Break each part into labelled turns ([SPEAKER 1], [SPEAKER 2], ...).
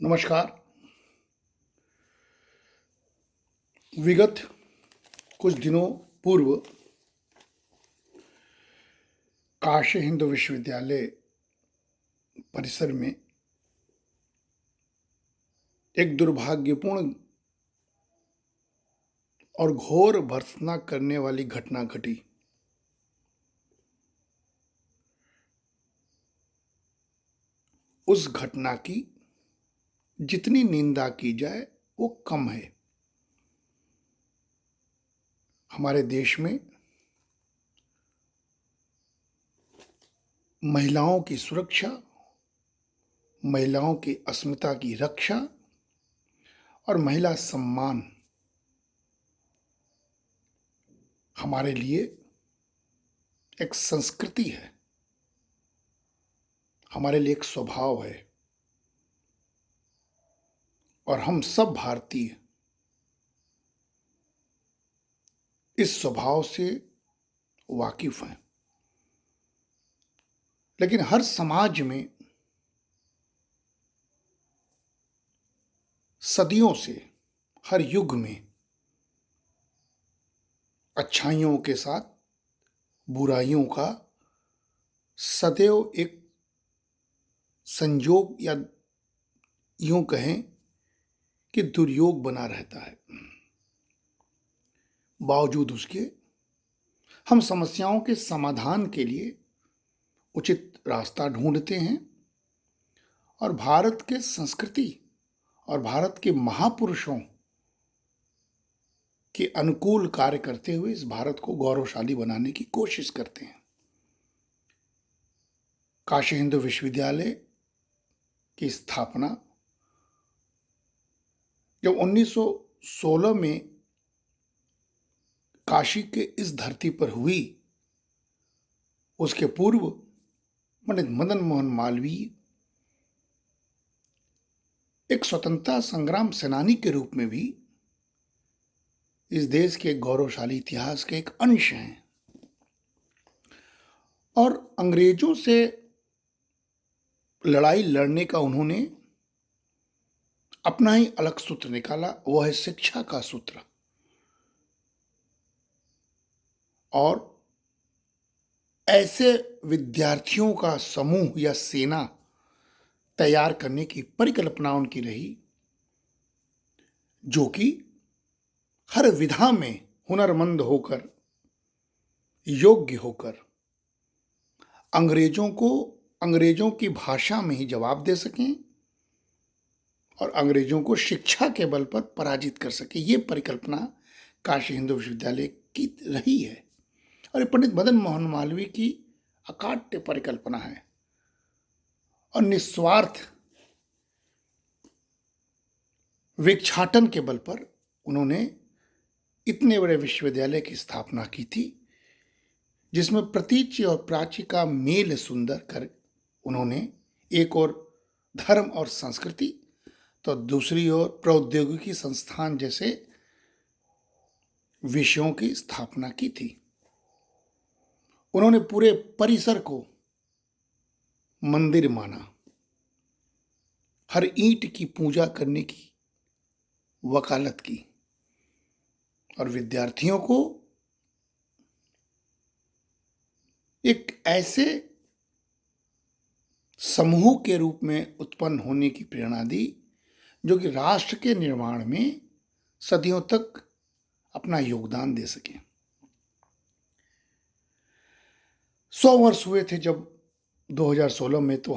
[SPEAKER 1] नमस्कार। विगत कुछ दिनों पूर्व काशी हिंदू विश्वविद्यालय परिसर में एक दुर्भाग्यपूर्ण और घोर भर्त्सना करने वाली घटना घटी। उस घटना की जितनी निंदा की जाए वो कम है। हमारे देश में महिलाओं की सुरक्षा, महिलाओं की अस्मिता की रक्षा और महिला सम्मान हमारे लिए एक संस्कृति है, हमारे लिए एक स्वभाव है और हम सब भारतीय इस स्वभाव से वाकिफ हैं। लेकिन हर समाज में सदियों से, हर युग में अच्छाइयों के साथ बुराइयों का सदैव एक संयोग या यूं कहें कि दुर्योग बना रहता है। बावजूद उसके हम समस्याओं के समाधान के लिए उचित रास्ता ढूंढते हैं और भारत के संस्कृति और भारत के महापुरुषों के अनुकूल कार्य करते हुए इस भारत को गौरवशाली बनाने की कोशिश करते हैं। काशी हिंदू विश्वविद्यालय की स्थापना जब 1916 में काशी के इस धरती पर हुई, उसके पूर्व पंडित मदन मोहन मालवीय एक स्वतंत्रता संग्राम सेनानी के रूप में भी इस देश के गौरवशाली इतिहास के एक अंश हैं और अंग्रेजों से लड़ाई लड़ने का उन्होंने अपना ही अलग सूत्र निकाला, वह है शिक्षा का सूत्र। और ऐसे विद्यार्थियों का समूह या सेना तैयार करने की परिकल्पना उनकी रही जो कि हर विधा में हुनरमंद होकर, योग्य होकर अंग्रेजों की भाषा में ही जवाब दे सकें और अंग्रेजों को शिक्षा के बल पर पराजित कर सके। ये परिकल्पना काशी हिंदू विश्वविद्यालय की रही है और ये पंडित मदन मोहन मालवीय की अकाट्य परिकल्पना है और निस्वार्थ विक्षाटन के बल पर उन्होंने इतने बड़े विश्वविद्यालय की स्थापना की थी जिसमें प्रतीच्य और प्राची का मेल सुंदर कर उन्होंने एक ओर धर्म और संस्कृति तो दूसरी ओर प्रौद्योगिकी संस्थान जैसे विषयों की स्थापना की थी। उन्होंने पूरे परिसर को मंदिर माना, हर ईंट की पूजा करने की वकालत की और विद्यार्थियों को एक ऐसे समूह के रूप में उत्पन्न होने की प्रेरणा दी जो कि राष्ट्र के निर्माण में सदियों तक अपना योगदान दे सके। 100 वर्ष हुए थे जब 2016 में तो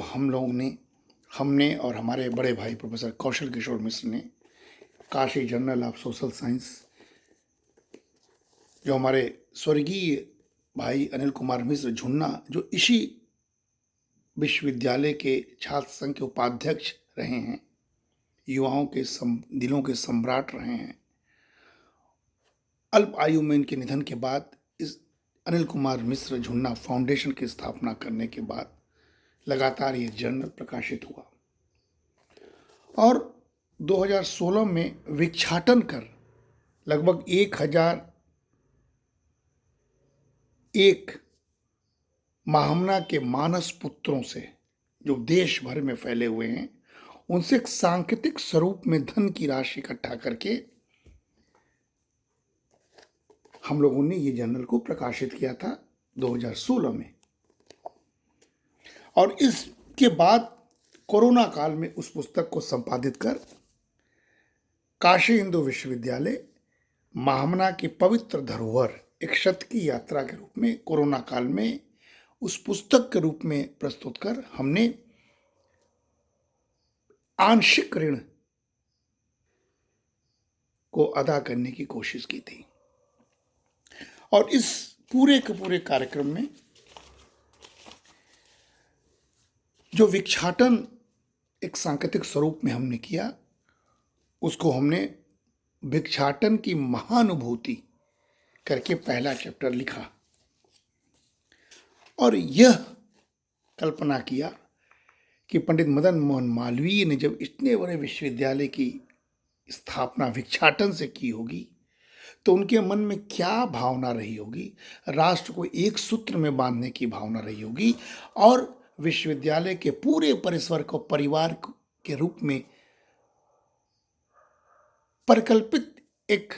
[SPEAKER 1] हमने और हमारे बड़े भाई प्रोफेसर कौशल किशोर मिश्र ने Kashi journal of social science, जो हमारे स्वर्गीय भाई अनिल कुमार मिश्र झुन्ना, जो इसी विश्वविद्यालय के छात्र संघ के उपाध्यक्ष रहे हैं, युवाओं के दिलों के सम्राट रहे हैं, अल्प आयु में इनके निधन के बाद इस अनिल कुमार मिश्र झुन्ना फाउंडेशन की स्थापना करने के बाद लगातार ये जर्नल प्रकाशित हुआ और 2016 में विक्षाटन कर लगभग 1001 महामना के मानस पुत्रों से जो देश भर में फैले हुए हैं उनसे एक सांकेतिक स्वरूप में धन की राशि इकट्ठा करके हम लोगों ने ये जर्नल को प्रकाशित किया था 2016 में। और इसके बाद कोरोना काल में उस पुस्तक को संपादित कर काशी हिंदू विश्वविद्यालय महामना की पवित्र धरोहर एक शत की यात्रा के रूप में कोरोना काल में उस पुस्तक के रूप में प्रस्तुत कर हमने आंशिक ऋण को अदा करने की कोशिश की थी। और इस पूरे के पूरे कार्यक्रम में जो विक्षाटन एक सांकेतिक स्वरूप में हमने किया, उसको हमने भिक्षाटन की महानुभूति करके पहला चैप्टर लिखा और यह कल्पना किया कि पंडित मदन मोहन मालवीय ने जब इतने बड़े विश्वविद्यालय की स्थापना भिक्षाटन से की होगी तो उनके मन में क्या भावना रही होगी, राष्ट्र को एक सूत्र में बांधने की भावना रही होगी और विश्वविद्यालय के पूरे परिसर को परिवार के रूप में परिकल्पित एक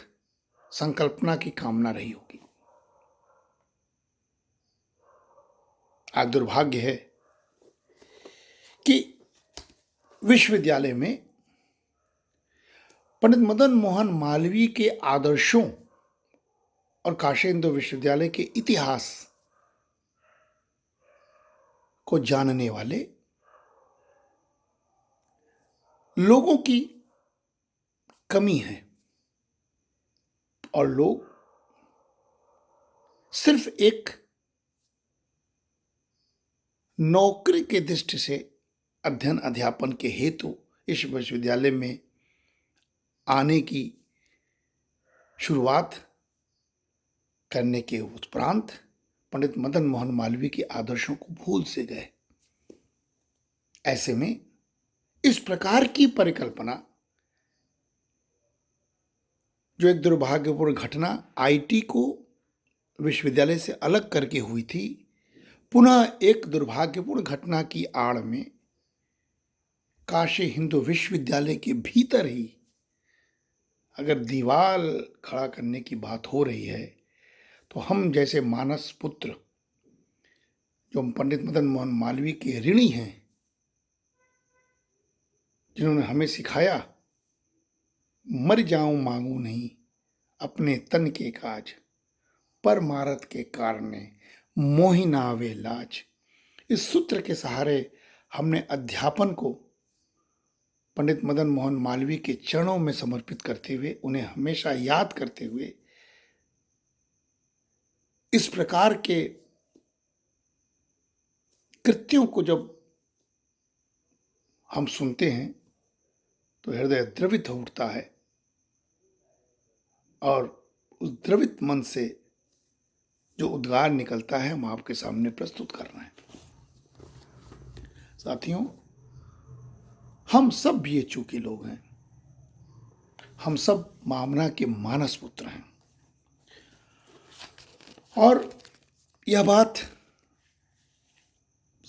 [SPEAKER 1] संकल्पना की कामना रही होगी। आज दुर्भाग्य है कि विश्वविद्यालय में पंडित मदन मोहन मालवीय के आदर्शों और काशी हिंदू विश्वविद्यालय के इतिहास को जानने वाले लोगों की कमी है और लोग सिर्फ एक नौकरी के दृष्टि से अध्ययन अध्यापन के हेतु इस विश्वविद्यालय में आने की शुरुआत करने के उपरांत पंडित मदन मोहन मालवीय के आदर्शों को भूल से गए। ऐसे में इस प्रकार की परिकल्पना, जो एक दुर्भाग्यपूर्ण घटना आईटी को विश्वविद्यालय से अलग करके हुई थी, पुनः एक दुर्भाग्यपूर्ण घटना की आड़ में काशी हिंदू विश्वविद्यालय के भीतर ही अगर दीवार खड़ा करने की बात हो रही है तो हम जैसे मानस पुत्र जो पंडित मदन मोहन मालवीय के ऋणी हैं, जिन्होंने हमें सिखाया मर जाऊं मांगू नहीं अपने तन के काज, परमारत के कारणे मोहि ना आवे लाज। इस सूत्र के सहारे हमने अध्यापन को पंडित मदन मोहन मालवीय के चरणों में समर्पित करते हुए, उन्हें हमेशा याद करते हुए इस प्रकार के कृत्यों को जब हम सुनते हैं तो हृदय द्रवित हो उठता है और उस द्रवित मन से जो उद्गार निकलता है हम आपके सामने प्रस्तुत कर रहे हैं। साथियों, हम सब भी ये चूके लोग हैं, हम सब मामना के मानस पुत्र हैं और यह बात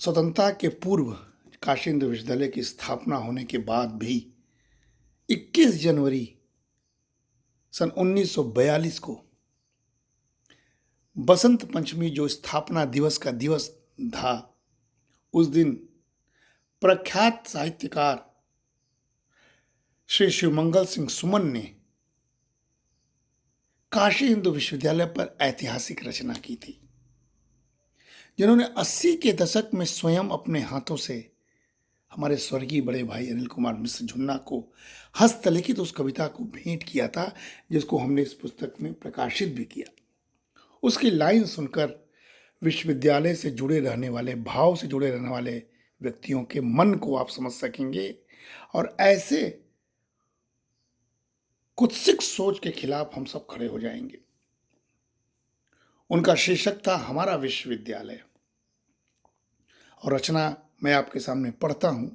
[SPEAKER 1] स्वतंत्रता के पूर्व काशी हिंदू विश्वविद्यालय की स्थापना होने के बाद भी 21 जनवरी सन 1942 को बसंत पंचमी जो स्थापना दिवस का दिवस था, उस दिन प्रख्यात साहित्यकार श्री शिवमंगल सिंह सुमन ने काशी हिंदू विश्वविद्यालय पर ऐतिहासिक रचना की थी, जिन्होंने 80 के दशक में स्वयं अपने हाथों से हमारे स्वर्गीय बड़े भाई अनिल कुमार मिश्र झुन्ना को हस्तलिखित उस कविता को भेंट किया था, जिसको हमने इस पुस्तक में प्रकाशित भी किया। उसकी लाइन सुनकर विश्वविद्यालय से जुड़े रहने वाले, भाव से जुड़े रहने वाले व्यक्तियों के मन को आप समझ सकेंगे और ऐसे कुत्सित सोच के खिलाफ हम सब खड़े हो जाएंगे। उनका शीर्षक था हमारा विश्वविद्यालय और रचना मैं आपके सामने पढ़ता हूं।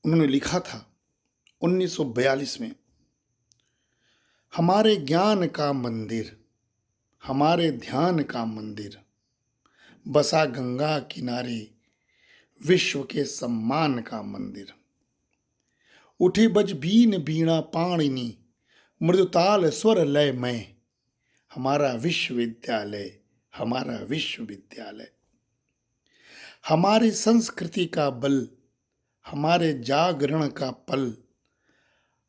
[SPEAKER 1] उन्होंने लिखा था 1942 में, हमारे ज्ञान का मंदिर, हमारे ध्यान का मंदिर, बसा गंगा किनारे, विश्व के सम्मान का मंदिर। उठी बज बीन बीणा पाणिनी, मृदुताल स्वर लय में। हमारा विश्वविद्यालय, हमारा विश्वविद्यालय। हमारी संस्कृति का बल, हमारे जागरण का पल,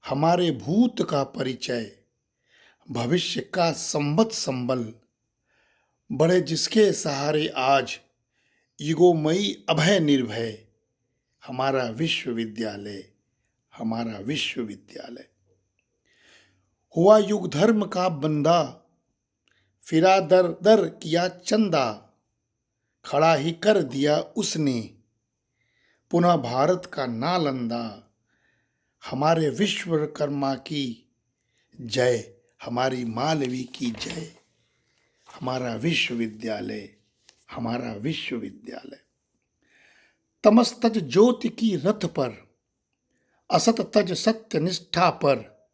[SPEAKER 1] हमारे भूत का परिचय, भविष्य का संवत संबल। बढ़े जिसके सहारे आज, युगोमयी अभय निर्भय। हमारा विश्वविद्यालय, हमारा विश्वविद्यालय। हुआ युग धर्म का बंदा, फिरा दर दर किया चंदा। खड़ा ही कर दिया उसने, पुनः भारत का नालंदा। हमारे विश्वकर्मा की जय, हमारी मालवी की जय। हमारा विश्वविद्यालय, हमारा विश्वविद्यालय। तमस तज ज्योति की रथ पर, असत तज सत्य निष्ठा पर।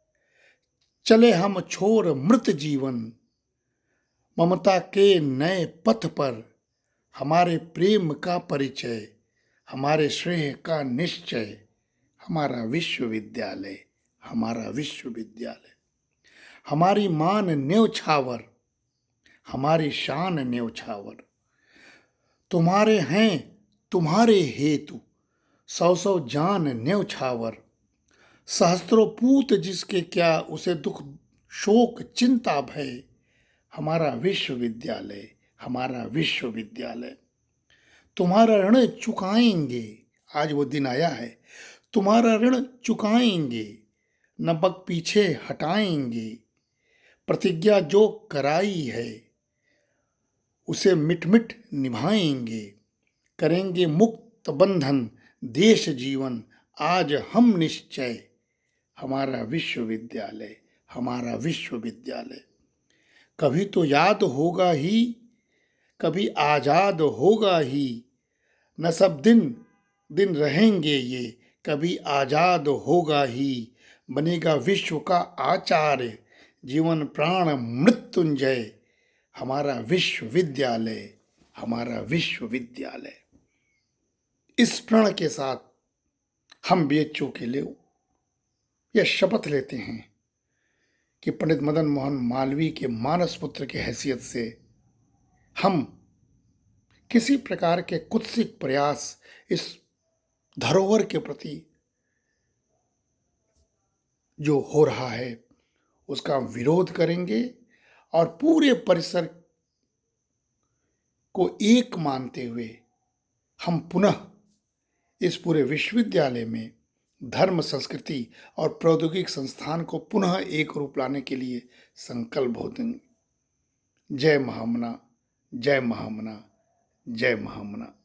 [SPEAKER 1] चले हम छोर मृत जीवन, ममता के नए पथ पर। हमारे प्रेम का परिचय, हमारे श्रेय का निश्चय। हमारा विश्वविद्यालय, हमारा विश्वविद्यालय। हमारी मान न्योछावर, हमारी शान न्योछावर। तुम्हारे हैं तुम्हारे हेतु, सौ सौ जान न्योछावर। सहस्त्रों पूत जिसके क्या, उसे दुख शोक चिंता भय। हमारा विश्वविद्यालय, हमारा विश्वविद्यालय। तुम्हारा ऋण चुकाएंगे, आज वो दिन आया है। तुम्हारा ऋण चुकाएंगे, न पग पीछे हटाएंगे। प्रतिज्ञा जो कराई है, उसे मिट मिट निभाएंगे। करेंगे मुक्त बंधन देश जीवन, आज हम निश्चय। हमारा विश्वविद्यालय, हमारा विश्वविद्यालय। कभी तो याद होगा ही, कभी आजाद होगा ही। न सब दिन दिन रहेंगे ये, कभी आजाद होगा ही। बनेगा विश्व का आचार्य, जीवन प्राण मृत्युंजय। हमारा विश्वविद्यालय, हमारा विश्वविद्यालय। इस प्रण के साथ हम बीएचयू के लिए यह शपथ लेते हैं कि पंडित मदन मोहन मालवीय के मानस पुत्र की हैसियत से हम किसी प्रकार के कुत्सित प्रयास इस धरोहर के प्रति जो हो रहा है उसका विरोध करेंगे और पूरे परिसर को एक मानते हुए हम पुनः इस पूरे विश्वविद्यालय में धर्म, संस्कृति और प्रौद्योगिक संस्थान को पुनः एक रूप लाने के लिए संकल्प होंगे। जय महामना, जय महामना, जय महामना।